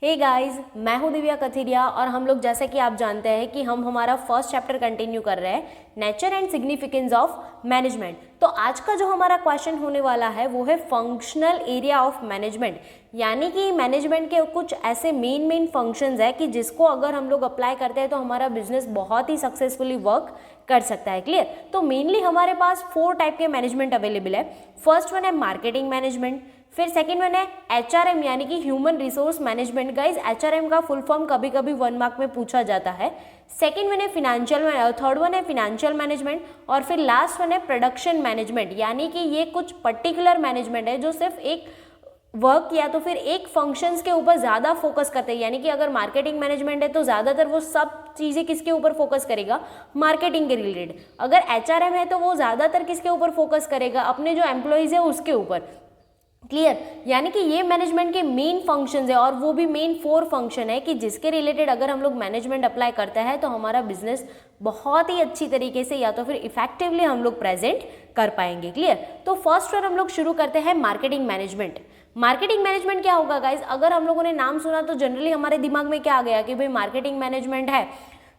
Hey guys, मैं हूं दिव्या कथिरिया और हम लोग जैसा कि आप जानते हैं कि हम हमारा फर्स्ट चैप्टर कंटिन्यू कर रहे हैं nature and significance of management. तो आज का जो हमारा क्वेश्चन होने वाला है वो है फंक्शनल एरिया ऑफ मैनेजमेंट, यानी कि मैनेजमेंट के कुछ ऐसे मेन फंक्शंस है कि जिसको अगर हम लोग अप्लाई करते हैं तो हमारा बिजनेस बहुत ही सक्सेसफुली वर्क कर सकता है। क्लियर? तो मेनली हमारे पास 4 टाइप के मैनेजमेंट अवेलेबल है। फर्स्ट वन है मार्केटिंग मैनेजमेंट, फिर सेकंड वन है HRM यानी कि human resource management. Guys HRM का फुल फॉर्म कभी कभी 1 मार्क में पूछा जाता है। सेकंड वन है थर्ड वन है फिनेंशियल मैनेजमेंट और फिर लास्ट वन है प्रोडक्शन मैनेजमेंट, यानी कि ये कुछ पर्टिकुलर मैनेजमेंट है जो सिर्फ एक वर्क या तो फिर एक फंक्शंस के ऊपर ज़्यादा फोकस करते हैं। यानी कि अगर मार्केटिंग मैनेजमेंट है तो ज़्यादातर वो सब चीज़ें किसके ऊपर फोकस करेगा, मार्केटिंग के रिलेटेड। अगर HRM है तो वो ज़्यादातर किसके ऊपर फोकस करेगा, अपने जो एम्प्लॉयज़ है उसके ऊपर। क्लियर? यानी कि ये मैनेजमेंट के मेन फंक्शंस है और वो भी मेन 4 फंक्शन है कि जिसके रिलेटेड अगर हम लोग मैनेजमेंट अप्लाई करते हैं तो हमारा बिजनेस बहुत ही अच्छी तरीके से या तो फिर इफेक्टिवली हम लोग प्रेजेंट कर पाएंगे। क्लियर? तो फर्स्ट वन हम लोग शुरू करते हैं मार्केटिंग मैनेजमेंट। मार्केटिंग मैनेजमेंट क्या होगा गाइज? अगर हम लोगों ने नाम सुना तो जनरली हमारे दिमाग में क्या आ गया कि भाई मार्केटिंग मैनेजमेंट है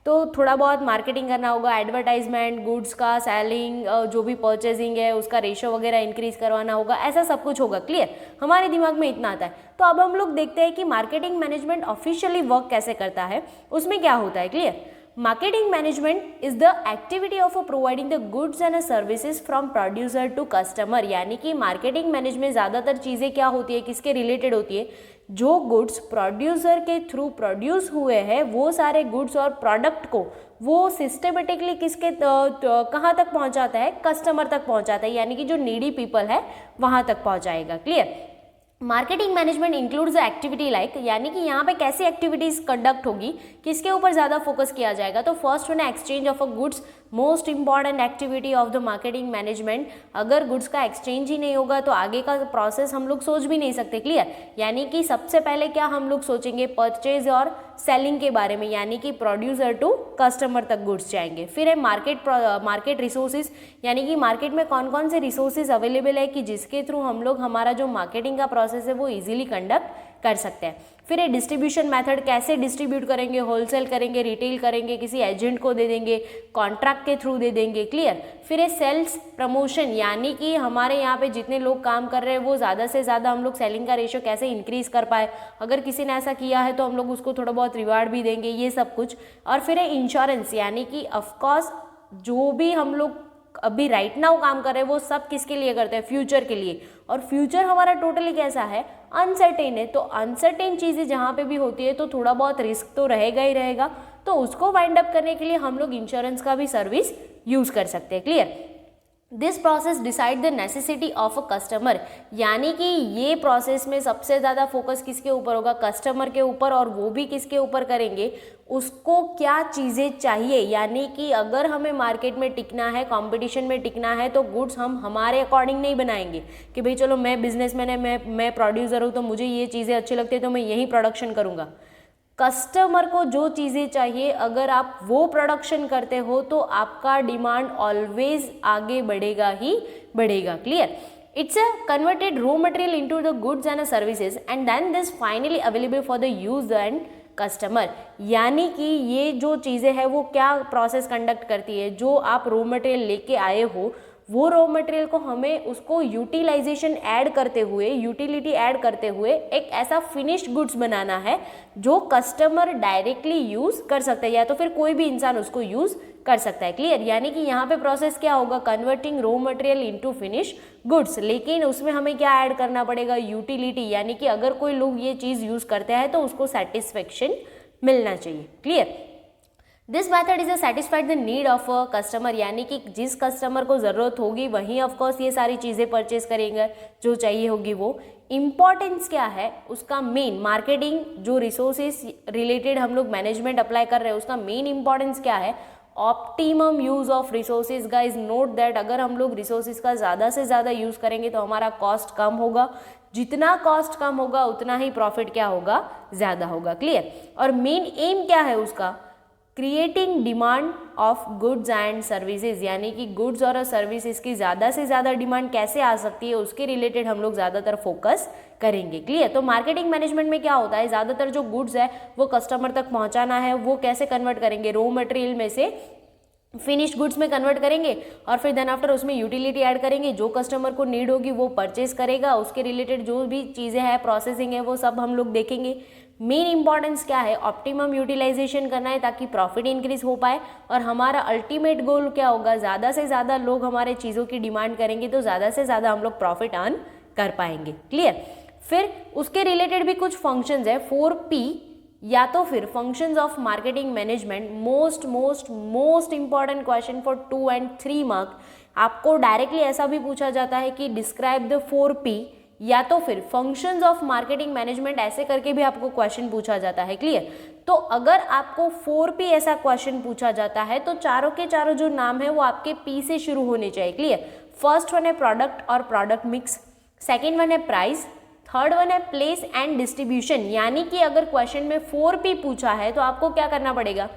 तो थोड़ा बहुत मार्केटिंग करना होगा, एडवर्टाइजमेंट, गुड्स का सेलिंग, जो भी परचेजिंग है उसका रेशो वगैरह इंक्रीज करवाना होगा, ऐसा सब कुछ होगा। क्लियर? हमारे दिमाग में इतना आता है। तो अब हम लोग देखते हैं कि मार्केटिंग मैनेजमेंट ऑफिशियली वर्क कैसे करता है, उसमें क्या होता है। Clear? Marketing management is the activity of providing the goods and services from producer to customer. यानी कि मार्केटिंग मैनेजमेंट ज़्यादातर चीज़ें क्या होती है, किसके रिलेटेड होती है, जो गुड्स प्रोड्यूसर के थ्रू प्रोड्यूस हुए हैं वो सारे गुड्स और प्रोडक्ट को वो सिस्टमेटिकली किसके कहाँ तक पहुँचाता है, कस्टमर तक पहुँचाता है, यानी कि जो नीडी पीपल है वहाँ तक पहुँचाएगा। Clear? Marketing management includes activity like, यानी कि यहाँ पे कैसी एक्टिविटीज कंडक्ट होगी, किसके ऊपर ज़्यादा फोकस किया जाएगा। तो फर्स्ट वन है exchange of a goods, most important activity of the marketing management. अगर गुड्स का एक्सचेंज ही नहीं होगा तो आगे का प्रोसेस हम लोग सोच भी नहीं सकते। क्लियर? यानी कि सबसे पहले क्या हम लोग सोचेंगे, परचेज और सेलिंग के बारे में, यानी कि प्रोड्यूसर टू कस्टमर तक गुड्स जाएंगे। फिर है मार्केट रिसोर्सेज, यानी कि मार्केट में कौन कौन से रिसोर्सेज अवेलेबल है कि जिसके थ्रू हम लोग हमारा जो मार्केटिंग का प्रोसेस है वो इजीली कंडक्ट कर सकते हैं। फिर ये डिस्ट्रीब्यूशन मेथड, कैसे डिस्ट्रीब्यूट करेंगे, होलसेल करेंगे, रिटेल करेंगे, किसी एजेंट को दे देंगे, कॉन्ट्रैक्ट के थ्रू दे देंगे। क्लियर? फिर ये सेल्स प्रमोशन, यानी कि हमारे यहाँ पे जितने लोग काम कर रहे हैं वो ज़्यादा से ज़्यादा हम लोग सेलिंग का रेशो कैसे इंक्रीज कर पाए, अगर किसी ने ऐसा किया है तो हम लोग उसको थोड़ा बहुत रिवार्ड भी देंगे, ये सब कुछ। और फिर है इंश्योरेंस, यानी कि ऑफकोर्स जो भी हम लोग अभी राइट नाउ काम कर रहे हैं वो सब किसके लिए करते हैं, फ्यूचर के लिए। और फ्यूचर हमारा टोटली कैसा है, अनसर्टेन है। तो अनसर्टेन चीज़ें जहाँ पे भी होती है तो थोड़ा बहुत रिस्क तो रहेगा ही रहेगा, तो उसको वाइंड अप करने के लिए हम लोग इंश्योरेंस का भी सर्विस यूज़ कर सकते हैं। Clear? This process decide the necessity of a customer, यानी कि ये प्रोसेस में सबसे ज़्यादा फोकस किसके ऊपर होगा, कस्टमर के ऊपर। और वो भी किसके ऊपर करेंगे, उसको क्या चीज़ें चाहिए। यानी कि अगर हमें मार्केट में टिकना है, कंपटीशन में टिकना है, तो गुड्स हम हमारे अकॉर्डिंग नहीं बनाएंगे कि भाई चलो मैं बिजनेसमैन है, मैं प्रोड्यूसर हूँ तो मुझे ये चीज़ें अच्छी लगती है तो मैं यही प्रोडक्शन करूँगा। कस्टमर को जो चीज़ें चाहिए अगर आप वो प्रोडक्शन करते हो तो आपका डिमांड ऑलवेज आगे बढ़ेगा ही बढ़ेगा। Clear? It's a converted raw material into the goods and services and then this finally available for the use end customer. यानी कि ये जो चीज़ें हैं वो क्या प्रोसेस कंडक्ट करती है, जो आप रॉ मटेरियल लेके आए हो वो रॉ मटेरियल को हमें उसको यूटिलाइजेशन ऐड करते हुए, यूटिलिटी ऐड करते हुए एक ऐसा फिनिश्ड गुड्स बनाना है जो कस्टमर डायरेक्टली यूज़ कर सकता है या तो फिर कोई भी इंसान उसको यूज़ कर सकता है। क्लियर? यानी कि यहाँ पे प्रोसेस क्या होगा, converting raw material into finish goods, लेकिन उसमें हमें क्या ऐड करना पड़ेगा, यूटिलिटी, यानी कि अगर कोई लोग ये चीज़ यूज़ करते हैं तो उसको सेटिस्फेक्शन मिलना चाहिए। Clear? This method is a satisfied the need of a customer, यानी कि जिस कस्टमर को ज़रूरत होगी वहीं ऑफकोर्स ये सारी चीज़ें परचेज करेंगे जो चाहिए होगी वो। इम्पॉर्टेंस क्या है उसका, मेन मार्केटिंग जो रिसोर्सेज रिलेटेड हम लोग मैनेजमेंट अप्लाई कर रहे हैं उसका मेन इंपॉर्टेंस क्या है, optimum use of resources. Guys note that अगर हम लोग रिसोर्सेज का ज़्यादा से ज़्यादा यूज़ करेंगे तो हमारा कॉस्ट कम होगा, जितना कॉस्ट कम होगा उतना ही प्रॉफिट क्या होगा, ज़्यादा होगा। क्लियर? और मेन एम क्या है उसका, creating demand of goods and services, यानी कि गुड्स और सर्विसेज की ज़्यादा से ज़्यादा डिमांड कैसे आ सकती है उसके रिलेटेड हम लोग ज़्यादातर फोकस करेंगे। क्लियर? तो मार्केटिंग मैनेजमेंट में क्या होता है, ज़्यादातर जो गुड्स है वो कस्टमर तक पहुंचाना है, वो कैसे कन्वर्ट करेंगे, रॉ मटेरियल में से फिनिश्ड गुड्स में कन्वर्ट करेंगे और फिर देन आफ्टर उसमें यूटिलिटी ऐड करेंगे, जो कस्टमर को नीड होगी वो परचेज करेगा, उसके रिलेटेड जो भी चीज़ें हैं प्रोसेसिंग है वो सब हम लोग देखेंगे। मेन इंपॉर्टेंस क्या है, ऑप्टिमम यूटिलाइजेशन करना है ताकि प्रॉफिट इंक्रीज हो पाए और हमारा अल्टीमेट गोल क्या होगा, ज़्यादा से ज़्यादा लोग हमारे चीज़ों की डिमांड करेंगे तो ज़्यादा से ज़्यादा हम लोग प्रॉफिट अर्न कर पाएंगे। क्लियर? फिर उसके रिलेटेड भी कुछ फंक्शंस है 4P या तो फिर functions of marketing management. Most important question for 2 and 3 mark. आपको डायरेक्टली ऐसा भी पूछा जाता है कि डिस्क्राइब द 4P या तो फिर फंक्शंस ऑफ मार्केटिंग मैनेजमेंट, ऐसे करके भी आपको क्वेश्चन पूछा जाता है। क्लियर? तो अगर आपको 4P ऐसा क्वेश्चन पूछा जाता है तो चारों के चारों जो नाम है वो आपके P से शुरू होने चाहिए। क्लियर? फर्स्ट वन है प्रोडक्ट और प्रोडक्ट मिक्स, सेकेंड वन है प्राइस, थर्ड वन है प्लेस एंड डिस्ट्रीब्यूशन। यानी कि अगर क्वेश्चन में 4P पूछा है तो आपको क्या करना पड़ेगा,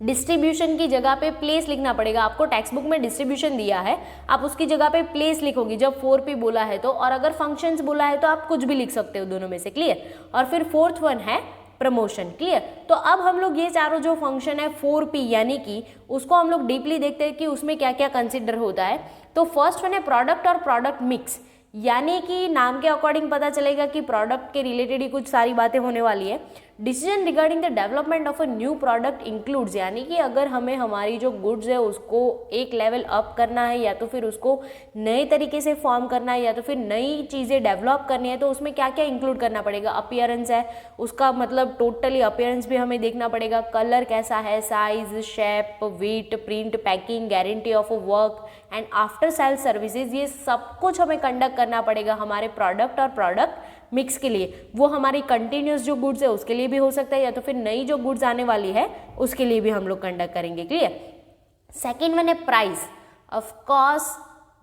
डिस्ट्रीब्यूशन की जगह पे प्लेस लिखना पड़ेगा। आपको टेक्स्ट बुक में डिस्ट्रीब्यूशन दिया है, आप उसकी जगह पे प्लेस लिखोगी जब 4P बोला है तो, और अगर फंक्शंस बोला है तो आप कुछ भी लिख सकते हो दोनों में से। क्लियर? और फिर फोर्थ वन है प्रमोशन। क्लियर? तो अब हम लोग ये चारों जो फंक्शन है 4P यानी कि उसको हम लोग डीपली देखते हैं कि उसमें क्या क्या कंसिडर होता है। तो फर्स्ट वन है प्रोडक्ट और प्रोडक्ट मिक्स, यानी कि नाम के अकॉर्डिंग पता चलेगा कि प्रोडक्ट के रिलेटेड ही कुछ सारी बातें होने वाली है। Decision regarding the development of a new product includes, यानी कि अगर हमें हमारी जो गुड्स है उसको एक लेवल अप करना है या तो फिर उसको नए तरीके से फॉर्म करना है या तो फिर नई चीज़ें डेवलप करनी है तो उसमें क्या क्या इंक्लूड करना पड़ेगा। अपीयरेंस है उसका, मतलब टोटली अपीयरेंस भी हमें देखना पड़ेगा, कलर कैसा है, size, shape, weight, print, packing, guarantee of work and after sale services, ये सब कुछ हमें कंडक्ट करना पड़ेगा हमारे प्रोडक्ट और प्रोडक्ट मिक्स के लिए। वो हमारी कंटिन्यूस जो गुड्स है उसके लिए भी हो सकता है या तो फिर नई जो गुड्स आने वाली है उसके लिए भी हम लोग कंडक्ट करेंगे। क्लियर? सेकेंड वन है प्राइस। ऑफ कोर्स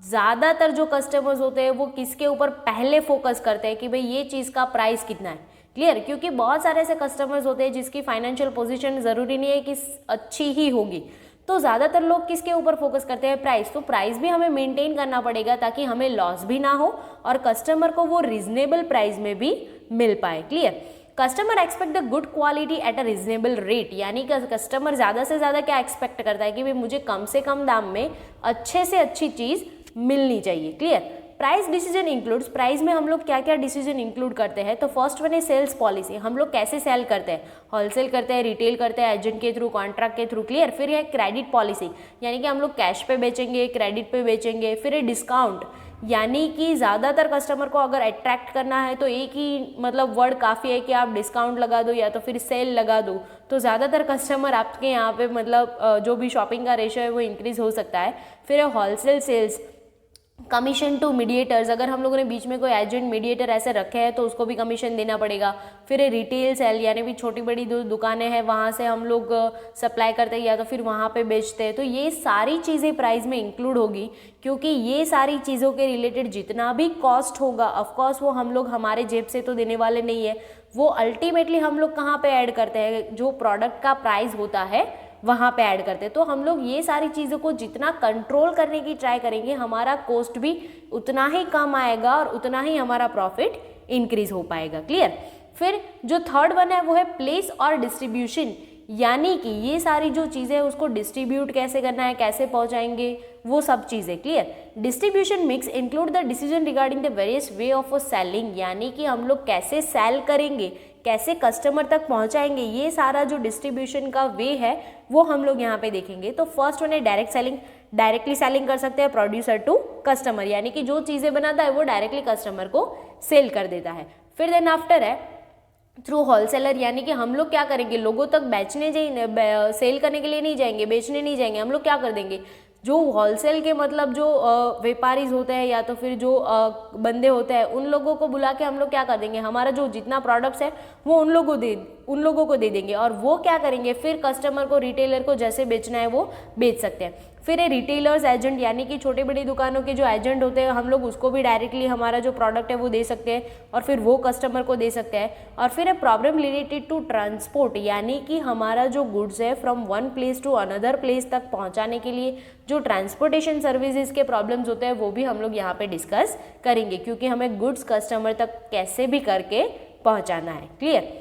ज़्यादातर जो कस्टमर्स होते हैं वो किसके ऊपर पहले फोकस करते हैं कि भाई ये चीज़ का प्राइस कितना है। क्लियर? क्योंकि बहुत सारे ऐसे कस्टमर्स होते हैं जिसकी फाइनेंशियल पोजीशन ज़रूरी नहीं है कि अच्छी ही होगी, तो ज़्यादातर लोग किसके ऊपर फोकस करते हैं, प्राइस। तो प्राइस भी हमें मेंटेन करना पड़ेगा ताकि हमें लॉस भी ना हो और कस्टमर को वो रीजनेबल प्राइस में भी मिल पाए। Clear? Customer expect the good quality at a reasonable rate, यानी कि कस्टमर ज़्यादा से ज़्यादा क्या एक्सपेक्ट करता है कि भाई मुझे कम से कम दाम में अच्छे से अच्छी चीज़ मिलनी चाहिए। Clear? Price decision includes, price में हम लोग क्या क्या डिसीजन इंक्लूड करते हैं। तो फर्स्ट वन है सेल्स पॉलिसी, हम लोग कैसे सेल करते हैं, होलसेल करते हैं, रिटेल करते हैं, एजेंट के थ्रू, कॉन्ट्रैक्ट के थ्रू। क्लियर? फिर है क्रेडिट पॉलिसी, यानी कि हम लोग कैश पे बेचेंगे, क्रेडिट पे बेचेंगे। फिर है डिस्काउंट, यानी कि ज़्यादातर कस्टमर को अगर अट्रैक्ट करना है तो एक ही मतलब वर्ड काफ़ी है कि आप डिस्काउंट लगा दो या तो फिर सेल लगा दो, तो ज़्यादातर कस्टमर आपके यहाँ पे मतलब जो भी शॉपिंग का रेशियो है वो इंक्रीज़ हो सकता है। फिर है wholesale sales, commission to mediators, अगर हम लोगों ने बीच में कोई एजेंट मीडिएटर ऐसे रखे हैं तो उसको भी कमीशन देना पड़ेगा। फिर रिटेल सेल, यानी भी छोटी बड़ी जो दुकानें हैं वहाँ से हम लोग सप्लाई करते हैं या तो फिर वहाँ पे बेचते हैं। तो ये सारी चीज़ें प्राइस में इंक्लूड होगी, क्योंकि ये सारी चीज़ों के रिलेटेड जितना भी कॉस्ट होगा ऑफकोर्स वो हम लोग हमारे जेब से तो देने वाले नहीं है, वो अल्टीमेटली हम लोग कहाँ पर ऐड करते हैं, जो प्रोडक्ट का प्राइस होता है वहाँ पे ऐड करते हैं। तो हम लोग ये सारी चीज़ों को जितना कंट्रोल करने की ट्राई करेंगे हमारा कॉस्ट भी उतना ही कम आएगा और उतना ही हमारा प्रॉफिट इंक्रीज हो पाएगा। क्लियर? फिर जो थर्ड वन है वो है प्लेस और डिस्ट्रीब्यूशन, यानी कि ये सारी जो चीज़ें हैं उसको डिस्ट्रीब्यूट कैसे करना है, कैसे पहुँचाएंगे, वो सब चीज़ें। Clear? Distribution mix include the decision regarding the various way of selling, यानी कि हम लोग कैसे सेल करेंगे, कैसे कस्टमर तक पहुंचाएंगे, ये सारा जो डिस्ट्रीब्यूशन का वे है वो हम लोग यहाँ पे देखेंगे। तो फर्स्ट वन है डायरेक्ट सेलिंग, डायरेक्टली सेलिंग कर सकते हैं प्रोड्यूसर टू कस्टमर, यानी कि जो चीज़ें बनाता है वो डायरेक्टली कस्टमर को सेल कर देता है। फिर देन आफ्टर है थ्रू होलसेलर, यानी कि हम लोग क्या करेंगे, लोगों तक बेचने सेल करने के लिए नहीं जाएंगे, बेचने नहीं जाएंगे, हम लोग क्या कर देंगे, जो होलसेल के मतलब जो व्यापारी होते हैं या तो फिर जो बंदे होते हैं उन लोगों को बुला के हम लोग क्या कर देंगे, हमारा जो जितना प्रोडक्ट्स है वो उन लोगों को दे देंगे और वो क्या करेंगे, फिर कस्टमर को, रिटेलर को जैसे बेचना है वो बेच सकते हैं। फिर है रिटेलर्स एजेंट, यानी कि छोटी बड़ी दुकानों के जो एजेंट होते हैं हम लोग उसको भी डायरेक्टली हमारा जो प्रोडक्ट है वो दे सकते हैं और फिर वो कस्टमर को दे सकते हैं। और फिर है प्रॉब्लम रिलेटेड टू ट्रांसपोर्ट, यानी कि हमारा जो गुड्स है from one place to another place तक पहुंचाने के लिए जो ट्रांसपोर्टेशन सर्विसेज के प्रॉब्लम्स होते हैं वो भी हम लोग यहाँ पे डिस्कस करेंगे, क्योंकि हमें गुड्स कस्टमर तक कैसे भी करके पहुंचाना है। क्लियर।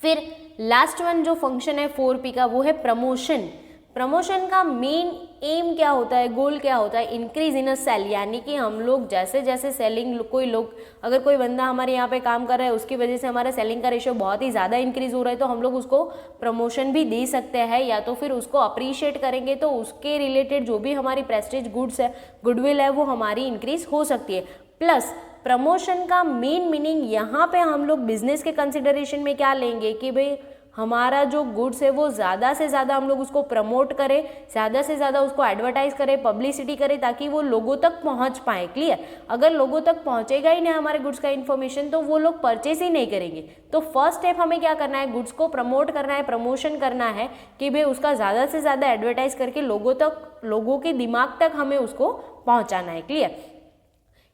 फिर लास्ट वन जो फंक्शन है 4P का वो है प्रमोशन। प्रमोशन का मेन एम क्या होता है, गोल क्या होता है, इंक्रीज इन अ सेल, यानी कि हम लोग जैसे जैसे सेलिंग अगर कोई बंदा हमारे यहाँ पे काम कर रहा है उसकी वजह से हमारा सेलिंग का रेशियो बहुत ही ज़्यादा इंक्रीज हो रहा है तो हम लोग उसको प्रमोशन भी दे सकते हैं, या तो फिर उसको अप्रिशिएट करेंगे तो उसके रिलेटेड जो भी हमारी प्रेस्टीज गुड्स है, गुडविल है, वो हमारी इंक्रीज हो सकती है। प्लस प्रमोशन का मेन मीनिंग यहाँ पे हम लोग बिजनेस के कंसिडरेशन में क्या लेंगे कि भाई हमारा जो गुड्स है वो ज़्यादा से ज़्यादा हम लोग उसको प्रमोट करें, ज़्यादा से ज़्यादा उसको एडवर्टाइज करें, पब्लिसिटी करें, ताकि वो लोगों तक पहुंच पाए। क्लियर। अगर लोगों तक पहुंचेगा ही नहीं हमारे गुड्स का इन्फॉर्मेशन तो वो लोग परचेस ही नहीं करेंगे। तो फर्स्ट स्टेप हमें क्या करना है, गुड्स को प्रमोट करना है, प्रमोशन करना है कि भाई उसका ज़्यादा से ज़्यादा एडवर्टाइज करके लोगों के दिमाग तक हमें उसको पहुँचाना है। क्लियर।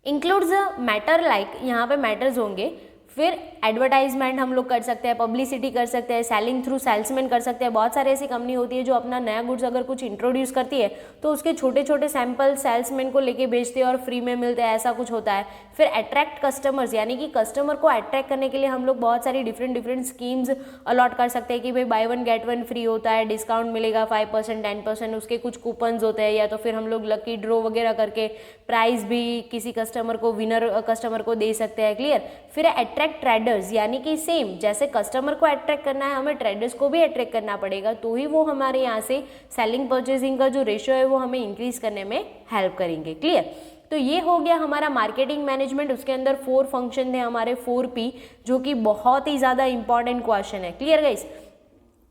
इंक्लूड्स मैटर, लाइक यहाँ पे मैटर्स होंगे। फिर एडवर्टाइजमेंट हम लोग कर सकते हैं, पब्लिसिटी कर सकते हैं, सेलिंग थ्रू सेल्समैन कर सकते हैं। बहुत सारी ऐसी कंपनी होती है जो अपना नया गुड्स अगर कुछ इंट्रोड्यूस करती है तो उसके छोटे छोटे सैंपल सेल्समैन को लेके बेचते हैं और फ्री में मिलते हैं, ऐसा कुछ होता है। फिर अट्रैक्ट कस्टमर्स, यानी कि कस्टमर को अट्रैक्ट करने के लिए हम लोग बहुत सारी डिफरेंट स्कीम्स अलॉट कर सकते हैं कि भाई by one get one free होता है, डिस्काउंट मिलेगा 5% 10%, उसके कुछ कूपन्स होते हैं, या तो फिर हम लोग लकी ड्रॉ वगैरह करके प्राइज भी किसी कस्टमर को, विनर कस्टमर को दे सकते हैं। क्लियर। फिर अट्रैक्ट ट्रेडर्स, यानी कि सेम जैसे कस्टमर को अट्रैक्ट करना है हमें ट्रेडर्स को भी अट्रैक्ट करना पड़ेगा, तो ही वो हमारे यहाँ से सेलिंग परचेसिंग का जो रेशियो है वो हमें इंक्रीज करने में हेल्प करेंगे। क्लियर। तो ये हो गया हमारा मार्केटिंग मैनेजमेंट। उसके अंदर 4 फंक्शन थे हमारे 4P, जो कि बहुत ही ज़्यादा इंपॉर्टेंट क्वेश्चन है। Clear guys.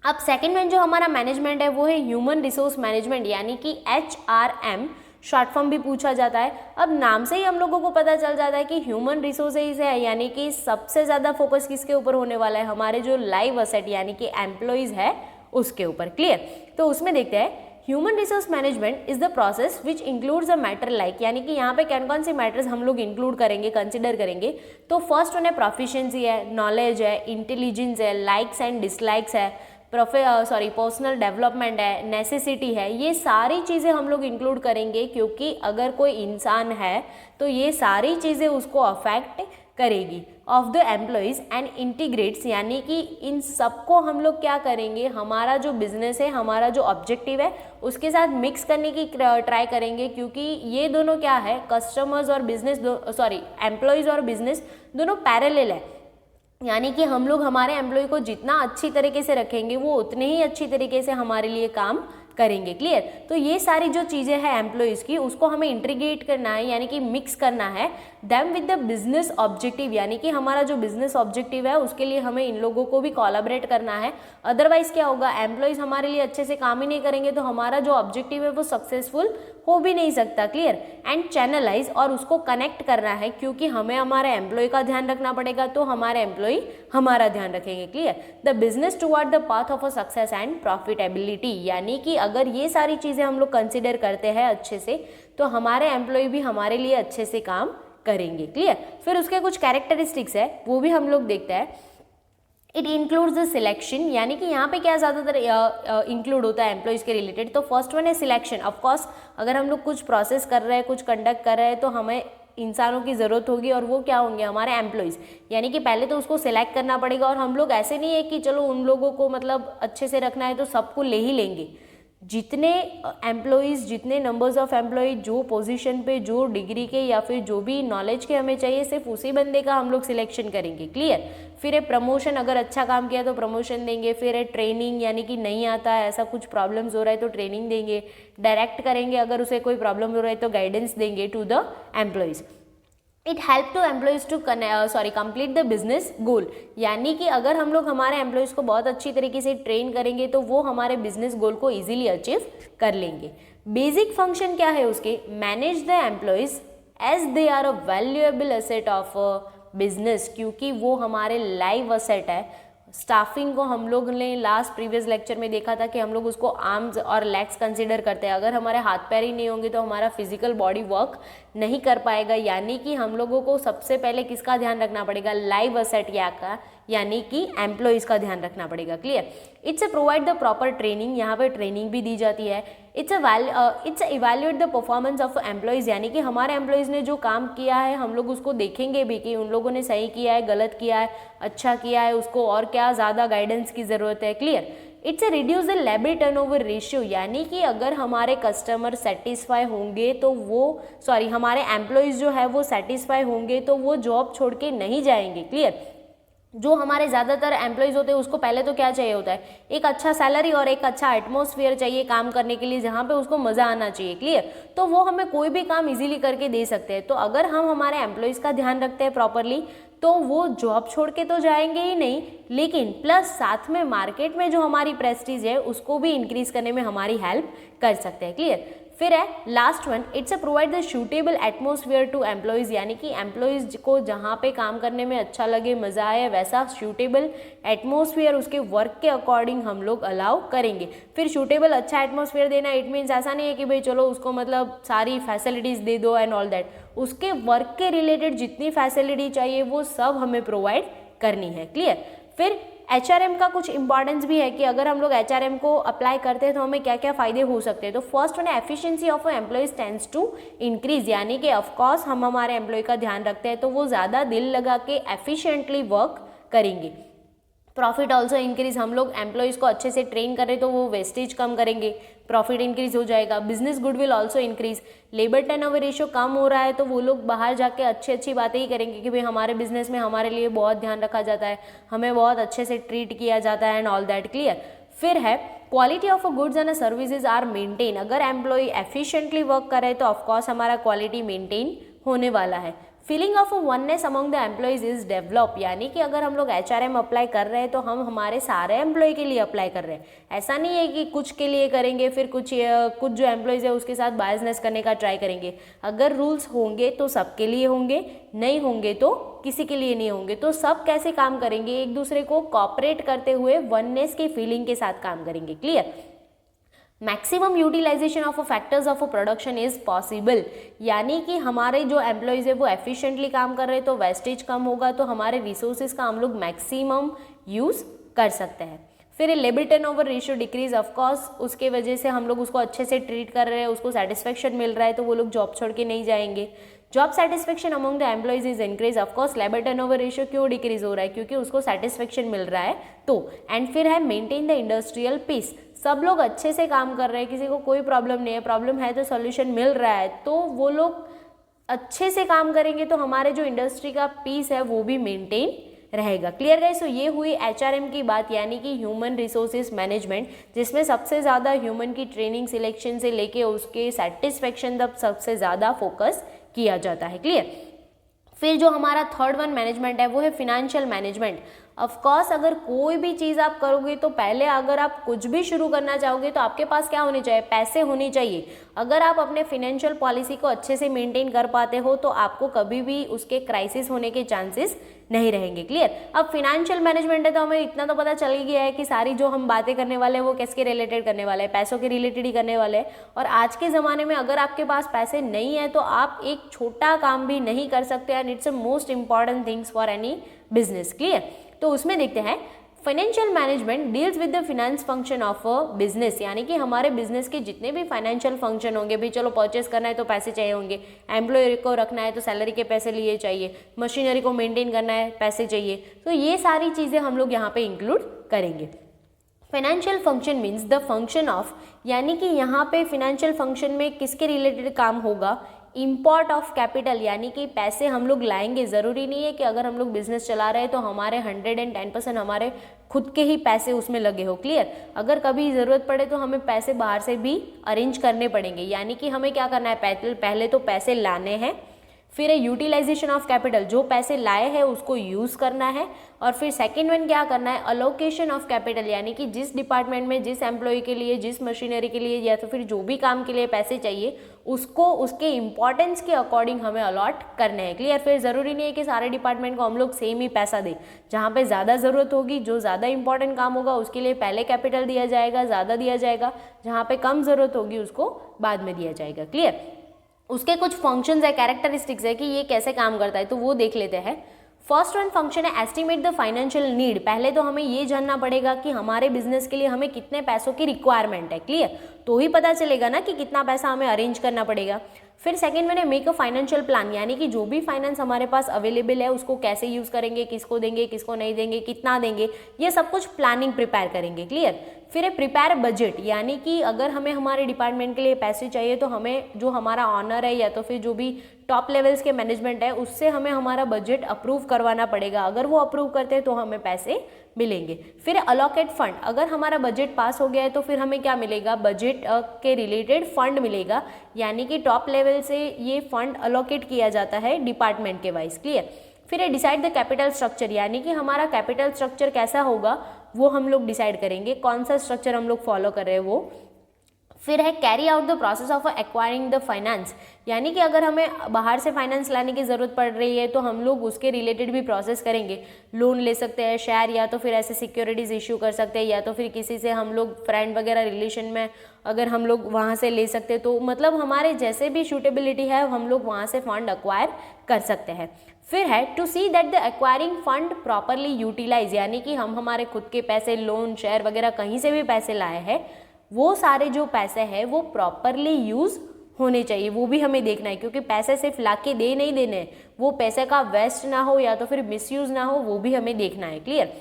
अब सेकेंड में जो हमारा मैनेजमेंट है वो है ह्यूमन रिसोर्स मैनेजमेंट, यानी कि HRM शॉर्ट फॉर्म भी पूछा जाता है। अब नाम से ही हम लोगों को पता चल जाता है कि ह्यूमन रिसोर्सेज है, यानी कि सबसे ज़्यादा फोकस किसके ऊपर होने वाला है, हमारे जो लाइव असेट यानी कि एम्प्लॉयज़ है उसके ऊपर। क्लियर। तो उसमें देखते हैं human resource management is the process which includes a matter like, यानी कि यहाँ पे कौन से मैटर्स हम लोग इंक्लूड करेंगे, कंसिडर करेंगे। तो फर्स्ट वन है प्रोफिशिएंसी है, नॉलेज है, इंटेलिजेंस है, लाइक्स एंड डिसलाइक्स है, पर्सनल डेवलपमेंट है, नेसेसिटी है। ये सारी चीज़ें हम लोग इंक्लूड करेंगे, क्योंकि अगर कोई इंसान है तो ये सारी चीज़ें उसको अफेक्ट करेगी of the employees and integrates, यानी कि इन सबको हम लोग क्या करेंगे, हमारा जो बिजनेस है, हमारा जो ऑब्जेक्टिव है उसके साथ मिक्स करने की ट्राई करेंगे, क्योंकि ये दोनों क्या है, कस्टमर्स और बिजनेस, एम्प्लॉयज़ और बिजनेस दोनों पैरेलल है। यानी कि हम लोग हमारे एम्प्लॉय को जितना अच्छी तरीके से रखेंगे वो उतने ही अच्छी तरीके से हमारे लिए काम करेंगे। क्लियर। तो ये सारी जो चीज़ें हैं एम्प्लॉयज़ की उसको हमें इंटीग्रेट करना है, यानी कि मिक्स करना है them with the business objective, यानी कि हमारा जो बिजनेस ऑब्जेक्टिव है उसके लिए हमें इन लोगों को भी कोलैबोरेट करना है। अदरवाइज क्या होगा, एम्प्लॉयज़ हमारे लिए अच्छे से काम ही नहीं करेंगे तो हमारा जो ऑब्जेक्टिव है वो सक्सेसफुल हो भी नहीं सकता। क्लियर। एंड चैनलाइज, और उसको कनेक्ट करना है, क्योंकि हमें हमारे एम्प्लॉय का ध्यान रखना पड़ेगा तो हमारे एम्प्लॉय हमारा ध्यान रखेंगे। Clear. The business toward the path of a success and profitability, यानी कि अगर ये सारी चीज़ें हम लोग कंसिडर करते हैं अच्छे से तो हमारे एम्प्लॉय भी हमारे लिए अच्छे से काम करेंगे। क्लियर। फिर उसके कुछ कैरेक्टरिस्टिक्स है वो भी हम लोग देखते हैं। इट इंक्लूड्स द सिलेक्शन, यानी कि यहाँ पे क्या ज़्यादातर इंक्लूड होता है एम्प्लॉयज़ के रिलेटेड। तो फर्स्ट वन है सिलेक्शन। ऑफकोर्स अगर हम लोग कुछ प्रोसेस कर रहे हैं, कुछ कंडक्ट कर रहे हैं तो हमें इंसानों की ज़रूरत होगी, और वो क्या होंगे, हमारे एम्प्लॉयज़। यानी कि पहले तो उसको सिलेक्ट करना पड़ेगा, और हम लोग ऐसे नहीं है कि चलो उन लोगों को मतलब अच्छे से रखना है तो सबको ले ही लेंगे। जितने एम्प्लॉयज़, जितने नंबर्स ऑफ एम्प्लॉय, जो पोजीशन पे, जो डिग्री के या फिर जो भी नॉलेज के हमें चाहिए, सिर्फ उसी बंदे का हम लोग सिलेक्शन करेंगे। क्लियर। फिर है प्रमोशन, अगर अच्छा काम किया तो प्रमोशन देंगे। फिर है ट्रेनिंग, यानी कि नहीं आता है, ऐसा कुछ प्रॉब्लम्स हो रहा है तो ट्रेनिंग देंगे। डायरेक्ट करेंगे, अगर उसे कोई प्रॉब्लम हो रहा है तो गाइडेंस देंगे to the employees. It help to employees to complete the business goal, यानी कि अगर हम लोग हमारे एम्प्लॉयज़ को बहुत अच्छी तरीके से ट्रेन करेंगे तो वो हमारे बिजनेस गोल को इजीली अचीव कर लेंगे। बेसिक फंक्शन क्या है उसके, manage the employees as they are a valuable asset of business, क्योंकि वो हमारे लाइव असेट है, स्टाफिंग को हम लोग ने लास्ट प्रीवियस लेक्चर में देखा था कि हम लोग उसको आर्म्स और लेग्स कंसिडर करते हैं। अगर हमारे हाथ पैर ही नहीं होंगे तो हमारा फिजिकल बॉडी वर्क नहीं कर पाएगा, यानी कि हम लोगों को सबसे पहले किसका ध्यान रखना पड़ेगा, लाइव असेट का, यानी कि एम्प्लॉइज का ध्यान रखना पड़ेगा। Clear. It's a provide the proper training, यहाँ पे ट्रेनिंग भी दी जाती है। It's evaluate the performance of employees, यानी कि हमारे एम्प्लॉइज ने जो काम किया है हम लोग उसको देखेंगे भी कि उन लोगों ने सही किया है, गलत किया है, अच्छा किया है, उसको और क्या ज़्यादा गाइडेंस की ज़रूरत है। Clear. It's a reduce the labour turnover ratio, यानी कि अगर हमारे कस्टमर सेटिस्फाई होंगे तो हमारे एम्प्लॉइज जो है वो सेटिस्फाई होंगे तो वो जॉब छोड़ के नहीं जाएंगे। क्लियर। जो हमारे ज़्यादातर एम्प्लॉइज़ होते हैं उसको पहले तो क्या चाहिए होता है, एक अच्छा सैलरी और एक अच्छा एटमॉस्फेयर चाहिए काम करने के लिए, जहाँ पे उसको मज़ा आना चाहिए। क्लियर। तो वो हमें कोई भी काम इजीली करके दे सकते हैं। तो अगर हम हमारे एम्प्लॉइज़ का ध्यान रखते हैं प्रॉपरली तो वो जॉब छोड़ के तो जाएंगे ही नहीं, लेकिन प्लस साथ में मार्केट में जो हमारी प्रेस्टीज है उसको भी इंक्रीज करने में हमारी हेल्प कर सकते हैं। क्लियर। फिर है last one, it's a provide the suitable atmosphere to employees, यानी कि एम्प्लॉइज को जहाँ पे काम करने में अच्छा लगे, मज़ा आए, वैसा सूटेबल एटमॉस्फेयर उसके वर्क के अकॉर्डिंग हम लोग अलाउ करेंगे। फिर सूटेबल अच्छा एटमॉस्फेयर देना इट मीन्स ऐसा नहीं है कि भाई चलो उसको मतलब सारी फैसिलिटीज़ दे दो एंड ऑल दैट, उसके वर्क के रिलेटेड जितनी फैसिलिटी चाहिए वो सब हमें प्रोवाइड करनी है। क्लियर। फिर HRM का कुछ इंपॉर्टेंस भी है कि अगर हम लोग HRM को अप्लाई करते हैं तो हमें क्या क्या फ़ायदे हो सकते हैं। तो first one, efficiency of employees tends to increase, यानी कि ऑफकोर्स हम हमारे एम्प्लॉय का ध्यान रखते हैं तो वो ज़्यादा दिल लगा के एफिशिएंटली वर्क करेंगे। प्रॉफिट ऑल्सो इंक्रीज, हम लोग एम्प्लॉइज़ को अच्छे से ट्रेन करें तो वो वेस्टेज कम करेंगे, प्रॉफिट इंक्रीज हो जाएगा। Business goodwill also increase, labour turnover ratio कम हो रहा है तो वो लोग बाहर जाके अच्छी बातें ही करेंगे कि भाई हमारे बिजनेस में हमारे लिए बहुत ध्यान रखा जाता है, हमें बहुत अच्छे से ट्रीट किया जाता है एंड ऑल दैट। क्लियर। फिर है quality of goods and services are maintain, अगर एम्प्लॉय एफिशिएंटली वर्क करे तो ऑफकोर्स हमारा क्वालिटी मेंटेन होने वाला है। Feeling of oneness among the employees is develop, यानी कि अगर हम लोग HRM अप्लाई कर रहे हैं तो हम हमारे सारे एम्प्लॉय के लिए अप्लाई कर रहे हैं, ऐसा नहीं है कि कुछ के लिए करेंगे फिर कुछ जो एम्प्लॉइज है उसके साथ बायसनेस करने का ट्राई करेंगे। अगर रूल्स होंगे तो सबके लिए होंगे, नहीं होंगे तो किसी के लिए नहीं होंगे। तो सब कैसे काम करेंगे, एक दूसरे को कॉपरेट करते हुए वननेस की फीलिंग के साथ काम करेंगे। Clear. Maximum utilization of factors of production is possible, यानी कि हमारे जो एम्प्लॉयज़ है वो एफिशिएंटली काम कर रहे हैं तो वेस्टेज कम होगा, तो हमारे रिसोर्सेज का हम लोग मैक्सिमम यूज़ कर सकते हैं। फिर labour turnover ratio decrease, of course उसके वजह से हम लोग उसको अच्छे से ट्रीट कर रहे हैं, उसको सेटिस्फेक्शन मिल रहा है तो वो लोग जॉब छोड़ के नहीं जाएंगे। Job satisfaction among the employees is increase, of course labour turnover ratio क्यों डिक्रीज हो रहा है, क्योंकि उसको सेटिस्फेक्शन मिल रहा है तो। एंड फिर है मेंटेन द इंडस्ट्रियल पीस, सब लोग अच्छे से काम कर रहे हैं, किसी को कोई प्रॉब्लम नहीं है, प्रॉब्लम है तो सॉल्यूशन मिल रहा है तो वो लोग अच्छे से काम करेंगे तो हमारे जो इंडस्ट्री का पीस है वो भी मेंटेन रहेगा। Clear guys. तो ये हुई HRM की बात, यानी कि ह्यूमन रिसोर्सेज मैनेजमेंट, जिसमें सबसे ज़्यादा ह्यूमन की ट्रेनिंग सिलेक्शन से लेके उसके सेटिस्फेक्शन तक सबसे ज़्यादा फोकस किया जाता है। क्लियर। फिर जो हमारा थर्ड वन मैनेजमेंट है वो है फिनेंशियल मैनेजमेंट। ऑफकोर्स अगर कोई भी चीज़ आप करोगे तो पहले अगर आप कुछ भी शुरू करना चाहोगे तो आपके पास क्या होने चाहिए, पैसे होने चाहिए। अगर आप अपने फिनेंशियल पॉलिसी को अच्छे से मेंटेन कर पाते हो तो आपको कभी भी उसके क्राइसिस होने के चांसेस नहीं रहेंगे। क्लियर। अब फिनेंशियल मैनेजमेंट है तो हमें इतना तो पता चल ही गया है कि सारी जो हम बातें करने वाले हैं वो किसके रिलेटेड करने वाले हैं, पैसों के रिलेटेड ही करने वाले हैं। और आज के ज़माने में अगर आपके पास पैसे नहीं है तो आप एक छोटा काम भी नहीं कर सकते, and it's a most important things for any business. Clear. तो उसमें देखते हैं financial management deals with the finance function of a business, यानी कि हमारे बिजनेस के जितने भी फाइनेंशियल फंक्शन होंगे, भी चलो परचेस करना है तो पैसे चाहिए होंगे, एम्प्लॉय को रखना है तो सैलरी के पैसे लिए चाहिए, मशीनरी को मेंटेन करना है पैसे चाहिए, तो ये सारी चीज़ें हम लोग यहाँ पे इंक्लूड करेंगे। Financial function means the function of, यानी कि यहाँ पे फिनेंशियल फंक्शन में किसके रिलेटेड काम होगा, इम्पोर्ट ऑफ कैपिटल, यानी कि पैसे हम लोग लाएंगे। ज़रूरी नहीं है कि अगर हम लोग बिजनेस चला रहे हैं तो हमारे 110% हमारे खुद के ही पैसे उसमें लगे हो। क्लियर। अगर कभी ज़रूरत पड़े तो हमें पैसे बाहर से भी अरेंज करने पड़ेंगे, यानी कि हमें क्या करना है, पहले तो पैसे लाने हैं, फिर है यूटिलाइजेशन ऑफ कैपिटल, जो पैसे लाए हैं उसको यूज़ करना है। और फिर सेकेंड वन क्या करना है, अलोकेशन ऑफ कैपिटल, यानी कि जिस डिपार्टमेंट में जिस एम्प्लॉय के लिए जिस मशीनरी के लिए या तो फिर जो भी काम के लिए पैसे चाहिए उसको उसके इंपॉर्टेंस के अकॉर्डिंग हमें अलॉट करने हैं। क्लियर। फिर ज़रूरी नहीं है कि सारे डिपार्टमेंट को हम लोग सेम ही पैसा दें, जहाँ पे ज़्यादा ज़रूरत होगी, जो ज़्यादा इंपॉर्टेंट काम होगा उसके लिए पहले कैपिटल दिया जाएगा, ज़्यादा दिया जाएगा, जहाँ पे कम ज़रूरत होगी उसको बाद में दिया जाएगा। क्लियर। उसके कुछ फंक्शंस है, कैरेक्टरिस्टिक्स है कि ये कैसे काम करता है, तो वो देख लेते हैं। फर्स्ट वन फंक्शन है एस्टिमेट द फाइनेंशियल नीड। पहले तो हमें ये जानना पड़ेगा कि हमारे बिजनेस के लिए हमें कितने पैसों की रिक्वायरमेंट है। क्लियर। तो ही पता चलेगा ना कि कितना पैसा हमें अरेंज करना पड़ेगा। फिर सेकंड में मेक अ फाइनेंशियल प्लान, यानी कि जो भी फाइनेंस हमारे पास अवेलेबल है उसको कैसे यूज़ करेंगे, किसको देंगे, किसको नहीं देंगे, कितना देंगे, ये सब कुछ प्लानिंग प्रिपेयर करेंगे। क्लियर। फिर है प्रिपेयर बजट, यानी कि अगर हमें हमारे डिपार्टमेंट के लिए पैसे चाहिए तो हमें जो हमारा ऑनर है या तो फिर जो भी टॉप लेवल्स के मैनेजमेंट है उससे हमें हमारा बजट अप्रूव करवाना पड़ेगा। अगर वो अप्रूव करते हैं तो हमें पैसे मिलेंगे। फिर अलोकेट फंड, अगर हमारा बजट पास हो गया है तो फिर हमें क्या मिलेगा, बजट के रिलेटेड फंड मिलेगा, यानी कि टॉप लेवल से ये फंड अलोकेट किया जाता है डिपार्टमेंट के वाइज। क्लियर। फिर है डिसाइड द कैपिटल स्ट्रक्चर, यानी कि हमारा कैपिटल स्ट्रक्चर कैसा होगा वो हम लोग डिसाइड करेंगे, कौन सा स्ट्रक्चर हम लोग फॉलो कर रहे हैं वो। फिर है carry out the process of acquiring the finance, यानी कि अगर हमें बाहर से फाइनेंस लाने की ज़रूरत पड़ रही है तो हम लोग उसके रिलेटेड भी प्रोसेस करेंगे। लोन ले सकते हैं, शेयर या तो फिर ऐसे सिक्योरिटीज़ इश्यू कर सकते हैं, या तो फिर किसी से हम लोग फ्रेंड वगैरह रिलेशन में अगर हम लोग वहाँ से ले सकते हैं, तो मतलब हमारे जैसे भी सूटेबिलिटी है हम लोग वहाँ से फंड एक्वायर कर सकते हैं। फिर है to see that the acquiring fund properly utilize, यानी कि हम हमारे खुद के पैसे, लोन, शेयर वगैरह कहीं से भी पैसे लाए हैं वो सारे जो पैसे हैं वो प्रॉपरली यूज़ होने चाहिए, वो भी हमें देखना है, क्योंकि पैसे सिर्फ लाके दे नहीं देने हैं, वो पैसे का वेस्ट ना हो या तो फिर मिसयूज ना हो, वो भी हमें देखना है। क्लियर।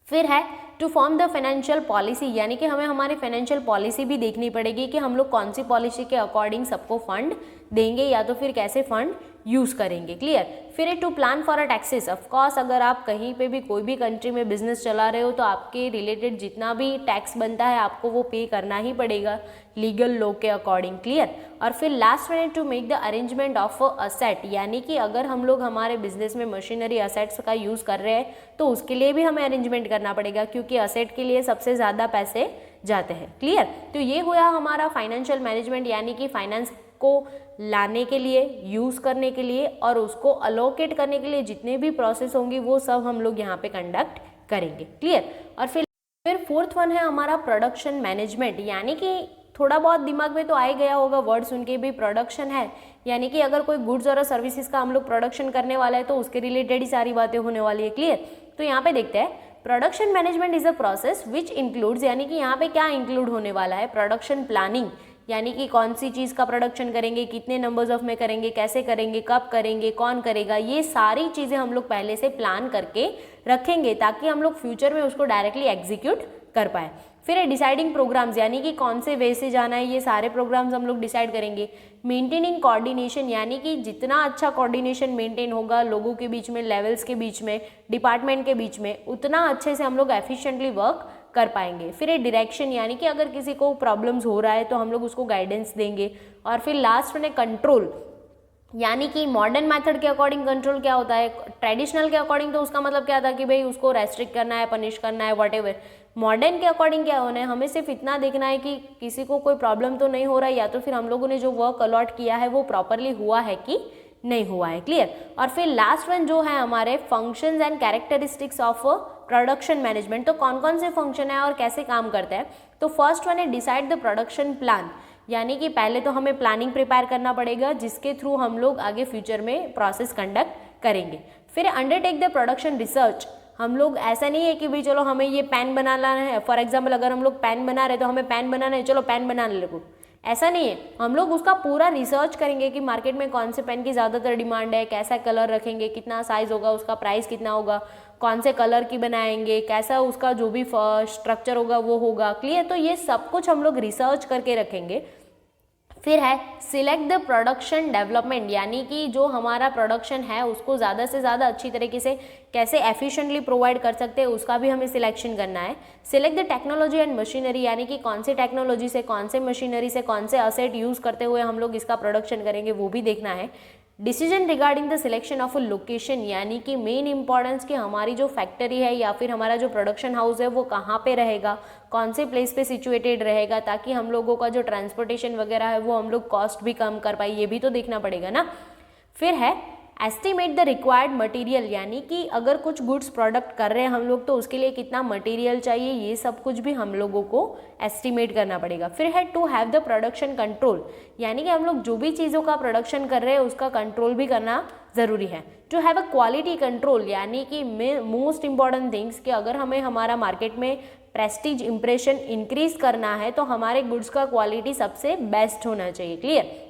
फिर है to form the financial policy, यानी कि हमें हमारी फाइनेंशियल पॉलिसी भी देखनी पड़ेगी कि हम लोग कौन सी पॉलिसी के अकॉर्डिंग सबको फंड देंगे या तो फिर कैसे फंड यूज़ करेंगे। क्लियर। फिर है to plan for a taxes, of course अगर आप कहीं पे भी कोई भी कंट्री में बिजनेस चला रहे हो तो आपके रिलेटेड जितना भी टैक्स बनता है आपको वो पे करना ही पड़ेगा लीगल लॉ के अकॉर्डिंग। क्लियर। और फिर लास्ट वन है to make the arrangement of asset, यानी कि अगर हम लोग हमारे बिजनेस में मशीनरी असेट्स का यूज़ कर रहे हैं तो उसके लिए भी हमें अरेंजमेंट करना पड़ेगा, क्योंकि असेट के लिए सबसे ज़्यादा पैसे जाते हैं। क्लियर। तो ये हुआ हमारा फाइनेंशियल मैनेजमेंट, यानी कि फाइनेंस को लाने के लिए, यूज़ करने के लिए और उसको अलोकेट करने के लिए जितने भी प्रोसेस होंगी वो सब हम लोग यहाँ पे कंडक्ट करेंगे। क्लियर। और फिर फोर्थ वन है हमारा प्रोडक्शन मैनेजमेंट, यानी कि थोड़ा बहुत दिमाग में तो आ ही गया होगा वर्ड सुन के भी, प्रोडक्शन है यानी कि अगर कोई गुड्स और सर्विसेज का हम लोग प्रोडक्शन करने वाला है तो उसके रिलेटेड ही सारी बातें होने वाली है। क्लियर। तो यहाँ पे देखते हैं production management is a process which includes, यानी कि यहाँ पे क्या इंक्लूड होने वाला है, प्रोडक्शन प्लानिंग, यानी कि कौन सी चीज़ का प्रोडक्शन करेंगे, कितने नंबर्स ऑफ में करेंगे, कैसे करेंगे, कब करेंगे, कौन करेगा, ये सारी चीज़ें हम लोग पहले से प्लान करके रखेंगे ताकि हम लोग फ्यूचर में उसको डायरेक्टली एग्जीक्यूट कर पाए। फिर है डिसाइडिंग प्रोग्राम्स, यानी कि कौन से वे से जाना है, ये सारे प्रोग्राम्स हम लोग डिसाइड करेंगे। मेंटेनिंग कोऑर्डिनेशन, यानी कि जितना अच्छा कोऑर्डिनेशन मेंटेन होगा लोगों के बीच में, लेवल्स के बीच में, डिपार्टमेंट के बीच में, उतना अच्छे से हम लोग एफिशिएंटली वर्क कर पाएंगे। फिर ये डायरेक्शन, यानी कि अगर किसी को प्रॉब्लम्स हो रहा है तो हम लोग उसको गाइडेंस देंगे। और फिर लास्ट में कंट्रोल, यानी कि मॉडर्न मेथड के अकॉर्डिंग कंट्रोल क्या होता है, ट्रेडिशनल के अकॉर्डिंग तो उसका मतलब क्या था कि भाई उसको रेस्ट्रिक्ट करना है, पनिश करना है, व्हाटएवर। मॉडर्न के अकॉर्डिंग क्या होना है, हमें सिर्फ इतना देखना है कि किसी को कोई प्रॉब्लम तो नहीं हो रहा है, या तो फिर हम लोगों ने जो वर्क अलॉट किया है वो प्रॉपरली हुआ है कि नहीं हुआ है। क्लियर। और फिर लास्ट वन जो है हमारे functions and characteristics of production management, तो कौन कौन से फंक्शन है और कैसे काम करते हैं। तो फर्स्ट वन है डिसाइड द प्रोडक्शन प्लान, यानी कि पहले तो हमें प्लानिंग प्रिपेयर करना पड़ेगा जिसके थ्रू हम लोग आगे फ्यूचर में प्रोसेस कंडक्ट करेंगे। फिर अंडरटेक द प्रोडक्शन रिसर्च, हम लोग ऐसा नहीं है कि भाई चलो हमें ये पेन बनाना है, फॉर एग्जाम्पल अगर हम लोग पेन बना रहे तो हमें पेन बनाना है, चलो पेन बनाने लगो, ऐसा नहीं है। हम लोग उसका पूरा रिसर्च करेंगे कि मार्केट में कौन से पेन की ज़्यादातर डिमांड है, कैसा कलर रखेंगे, कितना साइज़ होगा, उसका प्राइस कितना होगा, कौन से कलर की बनाएंगे, कैसा उसका जो भी स्ट्रक्चर होगा वो होगा। क्लियर। तो ये सब कुछ हम लोग रिसर्च करके रखेंगे। फिर है सिलेक्ट द प्रोडक्शन डेवलपमेंट, यानी कि जो हमारा प्रोडक्शन है उसको ज़्यादा से ज़्यादा अच्छी तरीके से कैसे एफिशिएंटली प्रोवाइड कर सकते हैं उसका भी हमें सिलेक्शन करना है। Select the technology and machinery, यानी कि कौन से टेक्नोलॉजी से, कौन से मशीनरी से, कौन से असेट यूज़ करते हुए हम लोग इसका प्रोडक्शन करेंगे वो भी देखना है। Decision regarding the selection of a location, यानी कि मेन इंपॉर्टेंस कि हमारी जो फैक्ट्री है या फिर हमारा जो प्रोडक्शन हाउस है वो कहाँ पे रहेगा, कौन से प्लेस पे सिचुएटेड रहेगा, ताकि हम लोगों का जो ट्रांसपोर्टेशन वगैरह है वो हम लोग कॉस्ट भी कम कर पाए, ये भी तो देखना पड़ेगा ना। फिर है एस्टिमेट द रिक्वायर्ड मटेरियल, यानी कि अगर कुछ गुड्स प्रोडक्ट कर रहे हैं हम लोग तो उसके लिए कितना मटेरियल चाहिए, ये सब कुछ भी हम लोगों को एस्टिमेट करना पड़ेगा। फिर है to have the production control, यानी कि हम लोग जो भी चीज़ों का प्रोडक्शन कर रहे हैं उसका कंट्रोल भी करना ज़रूरी है। To have a quality control, यानी कि मोस्ट इंपॉर्टेंट थिंग्स कि अगर हमें हमारा मार्केट में प्रेस्टीज इंप्रेशन इंक्रीज करना है तो हमारे गुड्स का क्वालिटी सबसे बेस्ट होना चाहिए। क्लियर।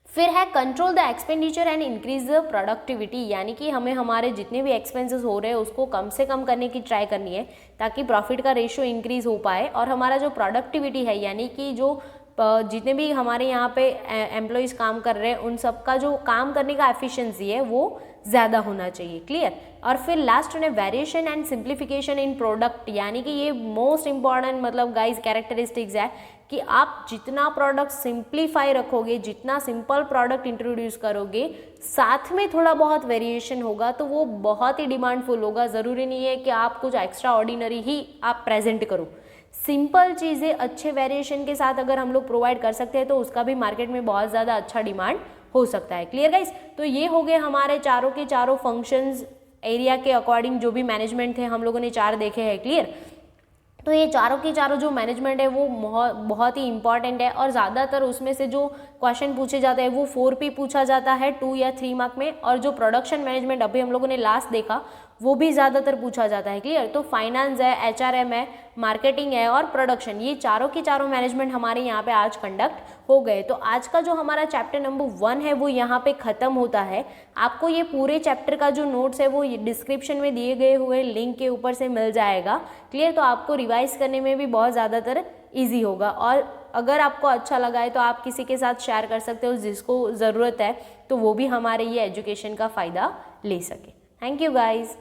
फिर है control the expenditure and increase the productivity, यानी कि हमें हमारे जितने भी एक्सपेंसेस हो रहे हैं उसको कम से कम करने की ट्राई करनी है ताकि प्रॉफिट का रेशियो इंक्रीज हो पाए और हमारा जो प्रोडक्टिविटी है, यानी कि जो जितने भी हमारे यहाँ पे एम्प्लॉयज़ काम कर रहे हैं उन सबका जो काम करने का एफिशिएंसी है वो ज़्यादा होना चाहिए। क्लियर। और फिर लास्ट है variation and simplification in product, यानी कि ये मोस्ट इंपॉर्टेंट मतलब गाइस कैरेक्टरिस्टिक्स है कि आप जितना प्रोडक्ट सिंप्लीफाई रखोगे, जितना सिंपल प्रोडक्ट इंट्रोड्यूस करोगे, साथ में थोड़ा बहुत वेरिएशन होगा तो वो बहुत ही डिमांडफुल होगा। ज़रूरी नहीं है कि आप कुछ एक्स्ट्रा ऑर्डिनरी ही आप प्रेजेंट करो, सिंपल चीज़ें अच्छे वेरिएशन के साथ अगर हम लोग प्रोवाइड कर सकते हैं तो उसका भी मार्केट में बहुत ज़्यादा अच्छा डिमांड हो सकता है। Clear guys. तो ये हो गए हमारे चारों के चारों फंक्शंस एरिया के अकॉर्डिंग जो भी मैनेजमेंट थे हम लोगों ने 4 देखे हैं। क्लियर। तो ये चारों के चारों जो मैनेजमेंट है वो बहुत ही इंपॉर्टेंट है और ज़्यादातर उसमें से जो क्वेश्चन पूछे जाते हैं वो 4P पूछा जाता है 2 या 3 मार्क में, और जो प्रोडक्शन मैनेजमेंट अभी हम लोगों ने लास्ट देखा वो भी ज़्यादातर पूछा जाता है। क्लियर। तो फाइनेंस है, HRM है, मार्केटिंग है और प्रोडक्शन, ये चारों के चारों मैनेजमेंट हमारे यहाँ पे आज कंडक्ट हो गए। तो आज का जो हमारा चैप्टर नंबर 1 है वो यहाँ पे ख़त्म होता है। आपको ये पूरे चैप्टर का जो नोट्स है वो डिस्क्रिप्शन में दिए गए हुए लिंक के ऊपर से मिल जाएगा। क्लियर। तो आपको रिवाइज करने में भी बहुत ज़्यादातर ईजी होगा, और अगर आपको अच्छा लगा है तो आप किसी के साथ शेयर कर सकते हो जिसको ज़रूरत है, तो वो भी हमारे ये एजुकेशन का फ़ायदा ले सके। Thank you guys.